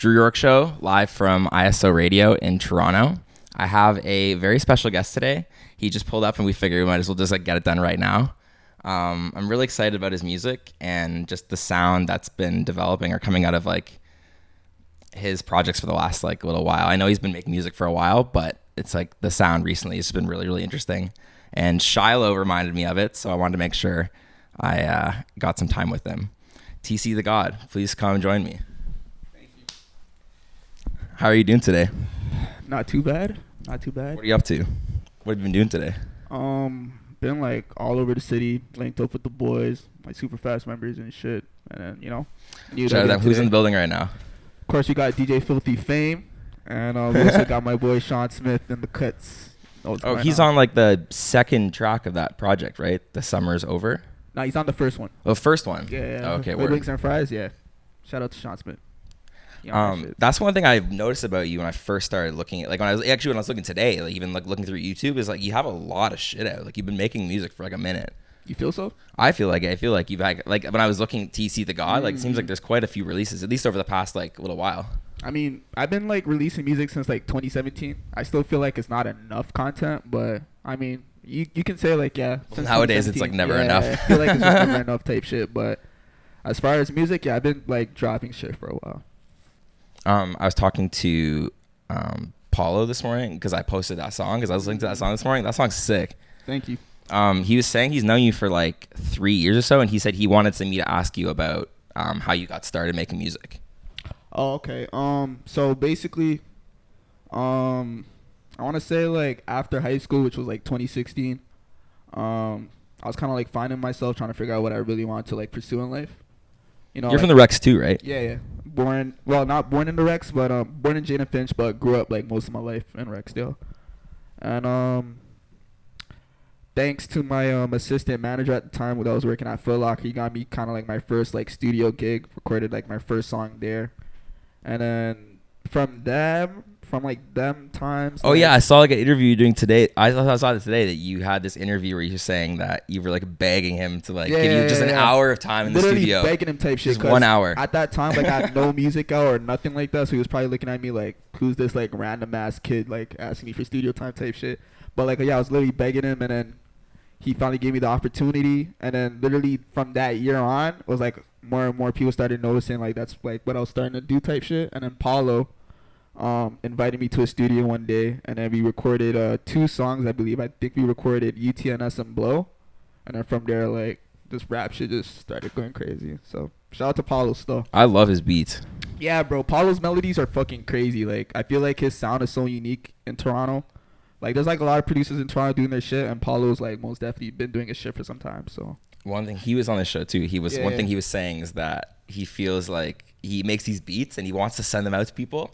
Drew Yorke Show, live from ISO Radio in Toronto. I have a very special guest today. He just pulled up and we figured we might as well just get it done right now. I'm really excited about his music and just the sound that's been developing or coming out of his projects for the last little while. I know he's been making music for a while, but it's the sound recently has been really, really interesting. And Shiloh reminded me of it, so I wanted to make sure I got some time with him. TC the God, please come and join me. Thank you. How are you doing today? Not too bad. What are you up to? What have you been doing today? Been all over the city, linked up with the boys, my super fast members and shit. And then, shout out, who's in the building right now? Of course, we got DJ Filthy Fame, and we also got my boy Sean Smith in the cuts. Oh, he's on the second track of that project, right? The Summer's Over? No, he's on the first one. Oh, first one? Yeah. Oh, okay, With Wings and Fries, yeah. Shout out to Sean Smith. That's one thing I've noticed about you when I first started looking at, when I was looking today, even looking through YouTube, is you have a lot of shit out. You've been making music for a minute. You feel so? I feel like you've had, when I was looking at TC the God, it seems like there's quite a few releases, at least over the past little while. I mean, I've been releasing music since 2017. I still feel like it's not enough content, but I mean, you can say yeah. Well, nowadays it's never enough. I feel like it's just never enough type shit. But as far as music, yeah, I've been dropping shit for a while. I was talking to Paulo this morning because I posted that song because I was listening to that song this morning. That song's sick. Thank you. He was saying he's known you for 3 years or so, and he said he wanted me to ask you about how you got started making music. Oh, okay. So basically, I want to say after high school, which was 2016, I was kind of finding myself trying to figure out what I really wanted to pursue in life. You're from the Rex too, right? Yeah. Not born in the Rex, but born in Jane and Finch, but grew up most of my life in Rexdale. And thanks to my assistant manager at the time when I was working at Foot Locker, he got me kind of my first studio gig, recorded my first song there. And then from them times. Oh yeah, I saw an interview you're doing today. I saw it today that you had this interview where you were saying that you were begging him to give you just an hour of time in literally the studio. Begging him type shit. Just 1 hour. At that time, I had no music out or nothing like that, so he was probably looking at me who's this random ass kid asking me for studio time type shit. But I was literally begging him, and then he finally gave me the opportunity, and then literally from that year on was more and more people started noticing that's what I was starting to do type shit. And then Paulo invited me to a studio one day, and then we recorded 2 songs. I think we recorded UTNS and Blow, and then from there this rap shit just started going crazy. So shout out to Paulo still. I love his beats. Yeah, bro, Paulo's melodies are fucking crazy. I feel his sound is so unique in Toronto. There's a lot of producers in Toronto doing their shit, and Paulo's most definitely been doing his shit for some time. So one thing he was on the show too. One thing he was saying is that he feels he makes these beats and he wants to send them out to people,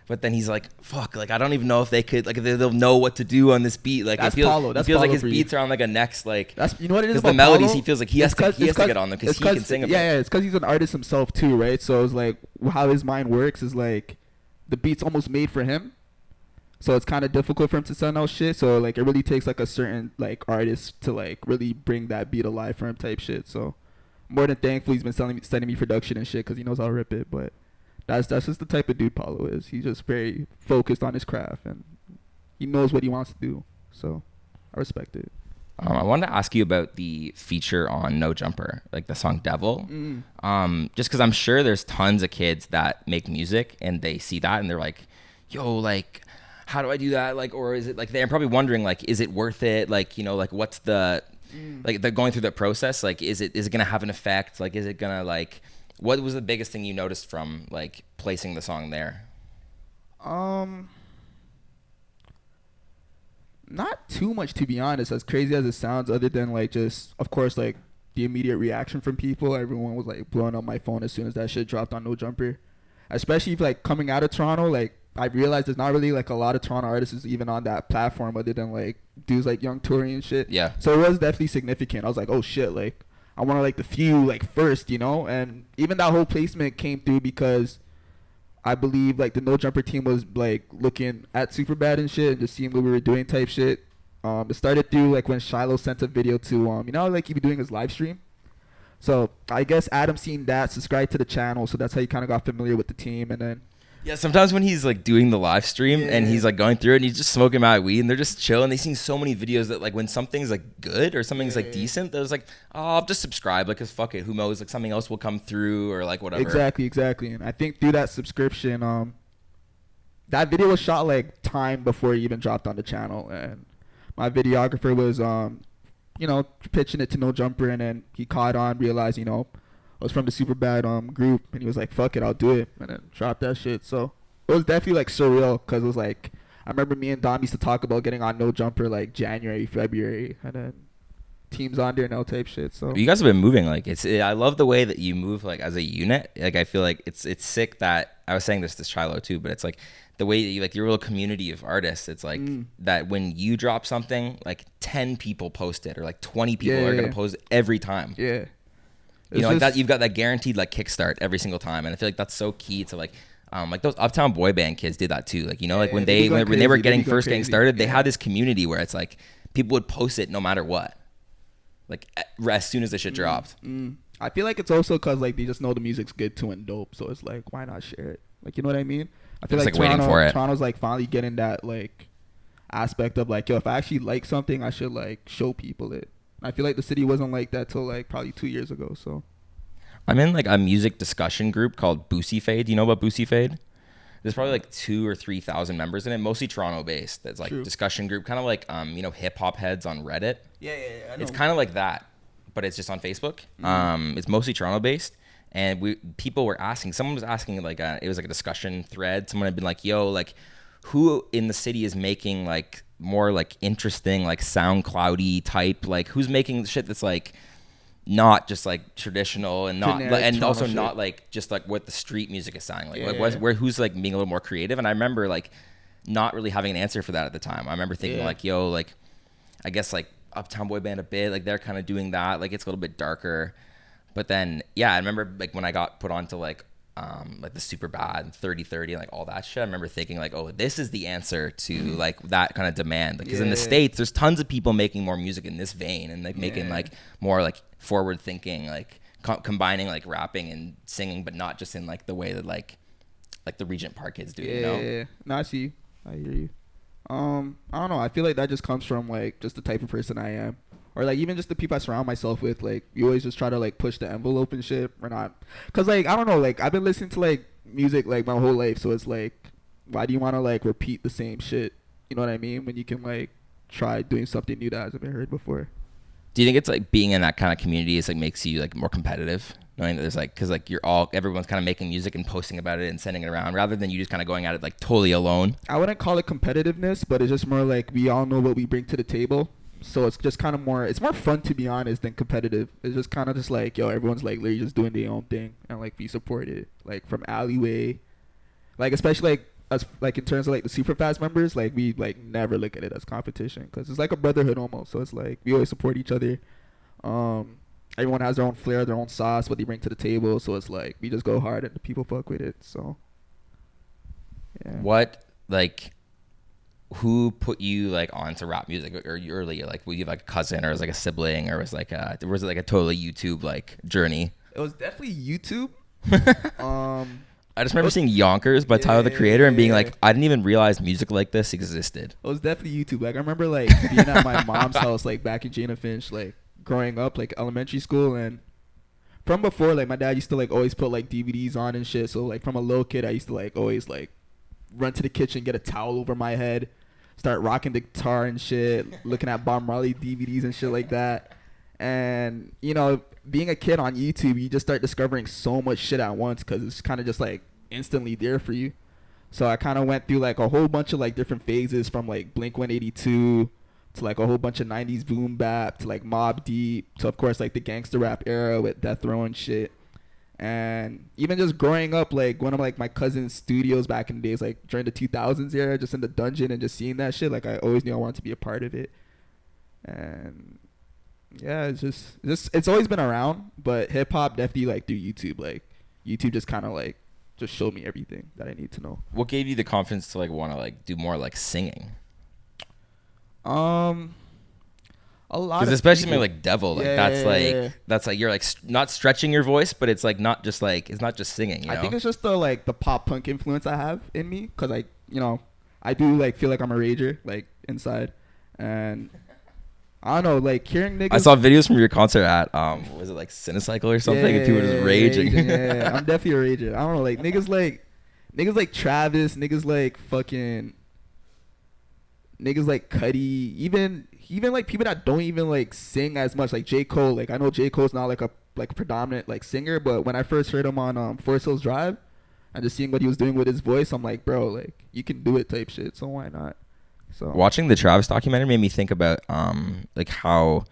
but then he's fuck, I don't even know if they could, if they'll know what to do on this beat. That's Paulo. That's he feels Paulo his for beats you. are on a next That's you know what it is because about the melodies Paulo? He feels he has to get on them because he can sing about. Yeah, it's because he's an artist himself too, right? So it's how his mind works is the beat's almost made for him. So it's kind of difficult for him to send out shit. So it really takes a certain artist to really bring that beat alive for him type shit. So more than thankful he's been sending me production and shit because he knows how to rip it. But that's just the type of dude Paulo is. He's just very focused on his craft and he knows what he wants to do. So I respect it. I wanted to ask you about the feature on No Jumper, the song Devil. Just because I'm sure there's tons of kids that make music and they see that and they're yo, how do I do that? Or is it they're probably wondering is it worth it? What's the they're going through the process? Is it gonna have an effect? Is it gonna what was the biggest thing you noticed from placing the song there? Not too much, to be honest, as crazy as it sounds, other than just of course the immediate reaction from people. Everyone was blowing up my phone as soon as that shit dropped on No Jumper, especially coming out of Toronto. I realized there's not really a lot of Toronto artists even on that platform other than dudes Young Tory and shit. Yeah. So it was definitely significant. I was oh shit, I want to the few first, and even that whole placement came through because I believe the No Jumper team was looking at Superbad and shit and just seeing what we were doing type shit. It started through when Shiloh sent a video to he be doing his live stream. So I guess Adam seen that, subscribed to the channel, so that's how he kind of got familiar with the team, and then Yeah, sometimes when he's like doing the live stream and he's like going through it and he's just smoking my weed and they're just chilling. They seen so many videos that like when something's like good or something's like decent, there's like, oh, I'll just subscribe. Like, cause fuck it, who knows? Like something else will come through or like whatever. Exactly. And I think through that subscription, that video was shot like time before it even dropped on the channel, and my videographer was pitching it to No Jumper, and then he caught on, realized I was from the Superbad group, and he was like, fuck it, I'll do it, and then dropped that shit. So it was definitely like surreal, because it was like, I remember me and Dom used to talk about getting on No Jumper like January, February, and then teams on there now type shit. So you guys have been moving like I love the way that you move like as a unit. Like I feel like it's sick that I was saying this to Shiloh too, but it's like the way that you like your little community of artists. It's like that when you drop something, like 10 people post it or like 20 people are gonna post it every time. Yeah. Like that, you've got that guaranteed like kickstart every single time, and I feel like that's so key to like those Uptown Boy Band kids did that too. Like like when they were getting getting started, they had this community where it's like people would post it no matter what, like as soon as the shit dropped. I feel like it's also because like they just know the music's good too and dope, so it's like why not share it? Like you know what I mean? I feel like Toronto's like finally getting that like aspect of like, yo, if I actually like something, I should like show people it. I feel like the city wasn't like that till like probably 2 years ago. So I'm in like a music discussion group called Boosie Fade. Do you know about Boosie Fade? There's probably like 2,000 or 3,000 members in it, mostly Toronto based. That's like discussion group, kind of like hip hop heads on Reddit. Yeah. I know. It's kind of like that, but it's just on Facebook. It's mostly Toronto based, and people were asking. Someone was asking like it was like a discussion thread. Someone had been like, "Yo, like who in the city is making like more like interesting like SoundCloudy type like who's making shit that's like not just like traditional and not and also shit. Not like just like what the street music is sounding like where who's like being a little more creative." And I remember like not really having an answer for that at the time. I remember thinking like, yo, like I guess like Uptown Boy Band a bit, like they're kind of doing that, like it's a little bit darker. But then I remember like when I got put onto like the Superbad 30/30 and like all that shit, I remember thinking like, oh, this is the answer to like that kind of demand, because in the States there's tons of people making more music in this vein and like making like more like forward thinking, like combining like rapping and singing, but not just in like the way that like the Regent Park kids do. No, I see, I hear you. I don't know, I feel like that just comes from like just the type of person I am, or like even just the people I surround myself with. Like you always just try to like push the envelope and shit, or not, because like I don't know, like I've been listening to like music like my whole life, so it's like why do you want to like repeat the same shit, you know what I mean, when you can like try doing something new that hasn't been heard before. Do you think it's like being in that kind of community is like makes you like more competitive, knowing that there's like, because like everyone's kind of making music and posting about it and sending it around, rather than you just kind of going at it like totally alone? I wouldn't call it competitiveness, but it's just more like we all know what we bring to the table. So it's just kind of more, it's more fun to be honest than competitive. It's just kind of just like, yo, everyone's like literally just doing their own thing, and like we support it, like from alleyway, like especially like us, like in terms of like the super fast members, like we like never look at it as competition, because it's like a brotherhood almost. So it's like we always support each other. Everyone has their own flair, their own sauce, what they bring to the table. So it's like we just go hard and the people fuck with it. So yeah. What like who put you like onto rap music, or you early, like were you like a cousin, or was like a sibling, or was it like a totally YouTube like journey? It was definitely YouTube. I just remember seeing Yonkers by Tyler the Creator and being like, I didn't even realize music like this existed. It was definitely YouTube. Like I remember like being at my mom's house like back in Jane and Finch, like growing up, like elementary school, and from before, like my dad used to like always put like DVDs on and shit. So like from a little kid, I used to like always like run to the kitchen, get a towel over my head, start rocking the guitar and shit, looking at Bob Marley DVDs and shit like that. And you know, being a kid on YouTube, you just start discovering so much shit at once, because it's kind of just like instantly there for you. So I kind of went through like a whole bunch of like different phases, from like Blink 182 to like a whole bunch of 90s boom bap to like Mobb Deep to of course like the gangster rap era with Death Row and shit. And even just growing up, like one of like my cousin's studios back in the days, like during the 2000s era, just in the dungeon, and just seeing that shit, like I always knew I wanted to be a part of it. And yeah, it's always been around, but hip hop definitely like through YouTube. Like YouTube just kind of like just showed me everything that I need to know. What gave you the confidence to like want to like do more like singing? A lot Because of especially people. something like Devil, like Yeah, that's yeah, yeah, like yeah. that's like you're like not stretching your voice, but it's like not stretching your voice, but it's like not just it's not just singing. You I know. think it's just the pop punk influence I have in me, because I do like feel like I'm a rager like inside, and I don't know, like hearing niggas. I saw videos from your concert at was it like Cinecycle or something, and people were just raging. Yeah, I'm definitely a rager. I don't know, like niggas like Travis, niggas like fucking niggas like Cudi, even like people that don't even like sing as much, like J. Cole. Like I know J. Cole's not like a predominant like singer, but when I first heard him on Forest Hills Drive and just seeing what he was doing with his voice, I'm like, bro, like you can do it type shit, so why not? So Watching the Travis documentary made me think about like how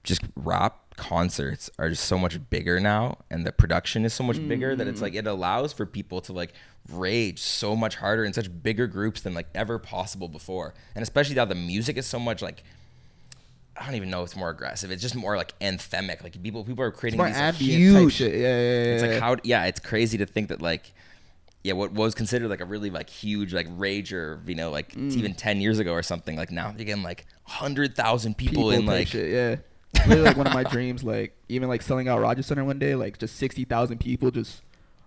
just rap concerts are just so much bigger now, and the production is so much bigger that it's like it allows for people to like rage so much harder in such bigger groups than like ever possible before. And especially now the music is so much like, I don't even know if it's more aggressive, it's just more like anthemic. Like people are creating more these like, ambient huge type shit. Yeah. It's like it's crazy to think that like what was considered like a really like huge like rager, like even 10 years ago or something, like now you're getting like 100,000 people in like shit, yeah. It's really like one of my dreams, like even like selling out Rogers Center one day, like just 60,000 people just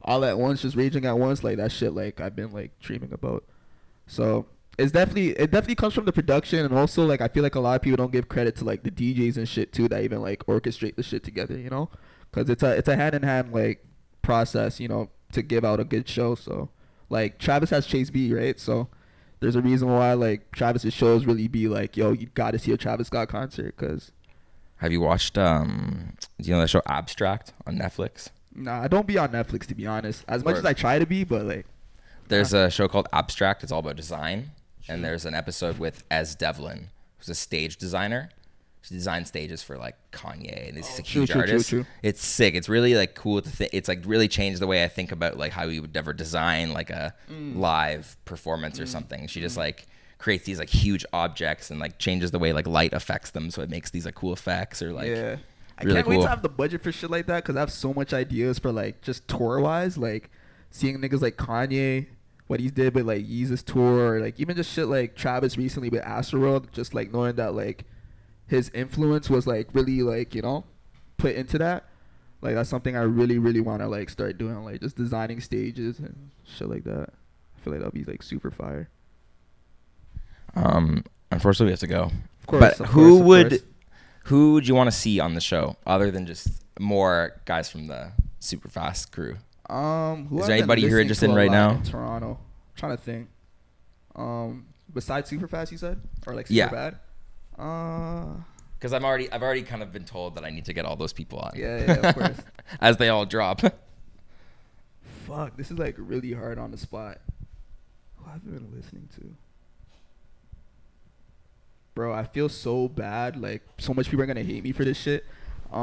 all at once, just raging at once, like that shit like I've been like dreaming about. So it definitely comes from the production, and also like I feel like a lot of people don't give credit to like the DJs and shit too that even like orchestrate the shit together, because it's a hand in hand like process, to give out a good show. So like Travis has Chase B, right? So there's a reason why like Travis's shows really be like, yo, you got to see a Travis Scott concert. Because have you watched that show Abstract on Netflix? nah, I don't be on Netflix, to be honest, as much as I try to be, but like there's a show called Abstract. It's all about design, and there's an episode with Ez Devlin, who's a stage designer. She designed stages for like Kanye and these huge artists. True. It's sick. It's really like cool to think. It's like really changed the way I think about like how you would ever design like a live performance or something. She just like creates these like huge objects and like changes the way like light affects them, so it makes these like cool effects or like yeah. I really can't wait cool. to have the budget for shit like that, because I have so much ideas for like just tour wise, like seeing niggas like Kanye, what he did with like Yeezus tour, or like even just shit like Travis recently with Astroworld, just like knowing that like his influence was like really like put into that. Like that's something I really really want to like start doing, like just designing stages and shit like that. I feel like that'll be like super fire. Unfortunately we have to go. Of course, but of who course. who would you want to see on the show other than just more guys from the Super Fast crew? Who is there anybody you're interested in right now in Toronto? I'm trying to think. Besides Superfast, you said, or like Super Bad? Because I've already kind of been told that I need to get all those people on. Yeah, of course. As they all drop. Fuck, this is like really hard on the spot. Who have I been listening to? Bro, I feel so bad. Like so much people are gonna hate me for this shit. You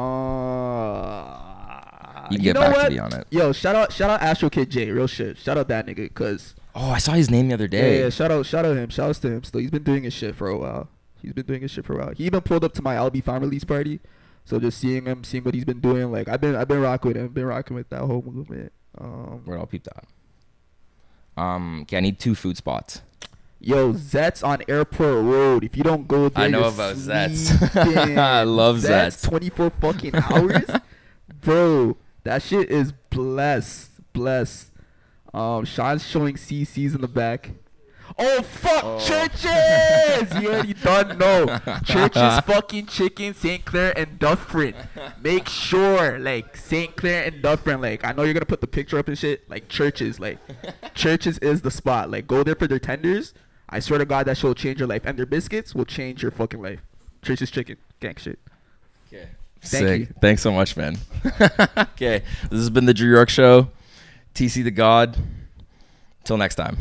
can get back to me on it. Yo, shout out Astro Kid J, real shit. Shout out that nigga, cause I saw his name the other day. Yeah, shout out him. Shouts to him. Still, he's been doing his shit for a while. He even pulled up to my LB Farm release party. So just seeing him, seeing what he's been doing, like I've been rocking with him. I've been rocking with that whole movement. Where I'll peep that. Okay, I need 2 food spots. Yo, Zet's on Airport Road. If you don't go there, I know about Zet's. I love Zet's. 24 fucking hours, bro. That shit is blessed. Sean's showing CC's in the back. Oh fuck, Churches! You already done know. Churches, fucking Chicken, St. Clair, and Dufferin. Make sure, like St. Clair and Dufferin. Like I know you're gonna put the picture up and shit. Like Churches, Churches is the spot. Like go there for their tenders. I swear to God, that shit will change your life, and their biscuits will change your fucking life. Churches Chicken, gang shit. Okay. Thank you. Thanks so much, man. Okay, this has been the Drew Yorke Show. TC the God. Till next time.